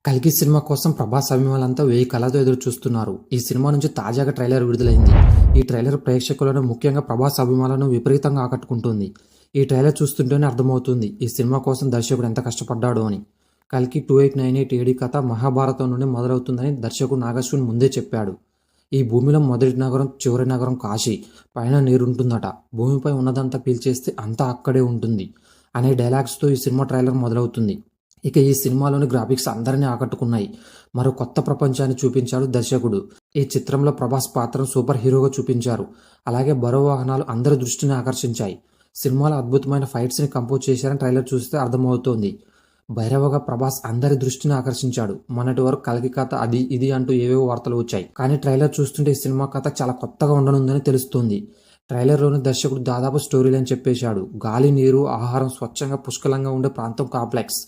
కల్కి సినిమా కోసం ప్రభాస్ అభిమానులంతా 1000 కళ్ళతో ఎదురు చూస్తున్నారు. ఈ సినిమా నుంచి తాజాగా ట్రైలర్ విడుదలైంది. ఈ ట్రైలర్ ప్రేక్షకులను, ముఖ్యంగా ప్రభాస్ అభిమానులను విపరీతంగా ఆకట్టుకుంటుంది. ఈ ట్రైలర్ చూస్తుంటేనే అర్థమవుతుంది ఈ సినిమా కోసం దర్శకుడు ఎంత కష్టపడ్డాడో అని. కల్కి 2898 ఏడి కథ మహాభారతం నుండి మొదలవుతుందని దర్శకుడు నాగశ్విన్ ముందే చెప్పాడు. ఈ భూమిలో మొదటి నగరం, చివరి నగరం కాశీ. పైన నీరుంటుందట. భూమిపై ఉన్నదంతా పీల్చేస్తే అంతా అక్కడే ఉంటుంది అనే డైలాగ్స్తో ఈ సినిమా ట్రైలర్ మొదలవుతుంది. ఇక ఈ సినిమాలోని గ్రాఫిక్స్ అందరినీ ఆకట్టుకున్నాయి. మరో కొత్త ప్రపంచాన్ని చూపించాడు దర్శకుడు. ఈ చిత్రంలో ప్రభాస్ పాత్రను సూపర్ హీరోగా చూపించారు. అలాగే బరో వాహనాలు అందరి దృష్టిని ఆకర్షించాయి. సినిమాలో అద్భుతమైన ఫైట్స్ని కంపోజ్ చేశారని ట్రైలర్ చూస్తే అర్థమవుతోంది. భైరవగా ప్రభాస్ అందరి దృష్టిని ఆకర్షించాడు. మొన్నటి వరకు కల్కి కథ అది ఇది అంటూ ఏవేవో వార్తలు వచ్చాయి. కానీ ట్రైలర్ చూస్తుంటే ఈ సినిమా కథ చాలా కొత్తగా ఉండనుందని తెలుస్తోంది. ట్రైలర్లోని దర్శకుడు దాదాపు స్టోరీ లైన్ చెప్పేశాడు. గాలి, నీరు, ఆహారం స్వచ్ఛంగా పుష్కలంగా ఉండే ప్రాంతం కాంప్లెక్స్.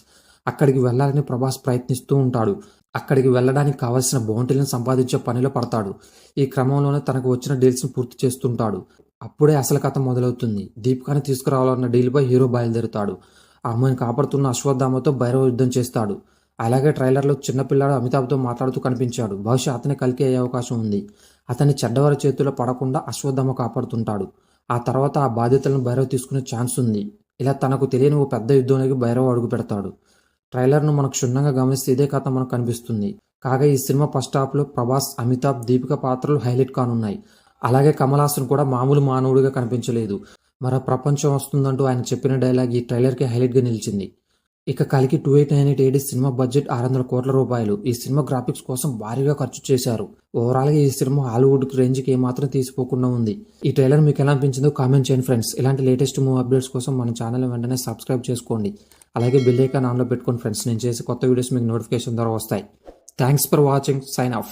అక్కడికి వెళ్లాలని ప్రభాస్ ప్రయత్నిస్తూ ఉంటాడు. అక్కడికి వెళ్లడానికి కావలసిన బౌంటీలను సంపాదించే పనిలో పడతాడు. ఈ క్రమంలోనే తనకు వచ్చిన డీల్స్ని పూర్తి చేస్తుంటాడు. అప్పుడే అసలు కథ మొదలవుతుంది. దీపికాని తీసుకురావాలన్న డీల్పై హీరో బయలుదేరుతాడు. ఆ అమ్మాయిని కాపాడుతున్న అశ్వత్థామతో భైరవ యుద్ధం చేస్తాడు. అలాగే ట్రైలర్లో చిన్నపిల్లాడు అమితాబ్తో మాట్లాడుతూ కనిపించాడు. బహుశా అతని కల్కి అయ్యే అవకాశం ఉంది. అతని చెడ్డవారి చేతుల్లో పడకుండా అశ్వత్థామ కాపాడుతుంటాడు. ఆ తర్వాత ఆ బాధ్యతలను భైరవ్ తీసుకునే ఛాన్స్ ఉంది. ఇలా తనకు తెలియని ఓ పెద్ద యుద్ధంలోకి భైరవ్ అడుగు పెడతాడు. ట్రైలర్ను మనకు క్షుణ్ణంగా గమనిస్తే ఇదే కథ మనకు కనిపిస్తుంది. కాగా ఈ సినిమా ఫస్ట్ హాఫ్లో ప్రభాస్, అమితాబ్, దీపిక పాత్రలు హైలైట్ కానున్నాయి. అలాగే కమల్ హాసన్ కూడా మామూలు మానవుడిగా కనిపించలేదు. మరో ప్రపంచం వస్తుందంటూ ఆయన చెప్పిన డైలాగ్ ఈ ట్రైలర్కి హైలైట్గా నిలిచింది. ఇక కల్కి 2898 ఏడి సినిమా బడ్జెట్ 600 కోట్ల రూపాయలు. ఈ సినిమా గ్రాఫిక్స్ కోసం భారీగా ఖర్చు చేశారు. ఓవరాల్గా ఈ సినిమా హాలీవుడ్ రేంజ్కి ఏమాత్రం తీసిపోకుండా ఉంది. ఈ ట్రైలర్ మీకు ఎలా అనిపించిందో కామెంట్ చేయండి ఫ్రెండ్స్. ఇలాంటి లేటెస్ట్ మూవీ అప్డేట్స్ కోసం మన ఛానల్ వెంటనే సబ్స్క్రైబ్ చేసుకోండి. అలాగే బెల్ ఐకాన్ ఆన్లో పెట్టుకోండి ఫ్రెండ్స్. నేను చేసే కొత్త వీడియోస్ మీకు నోటిఫికేషన్ ద్వారా వస్తాయి. Thanks for watching. Sign of.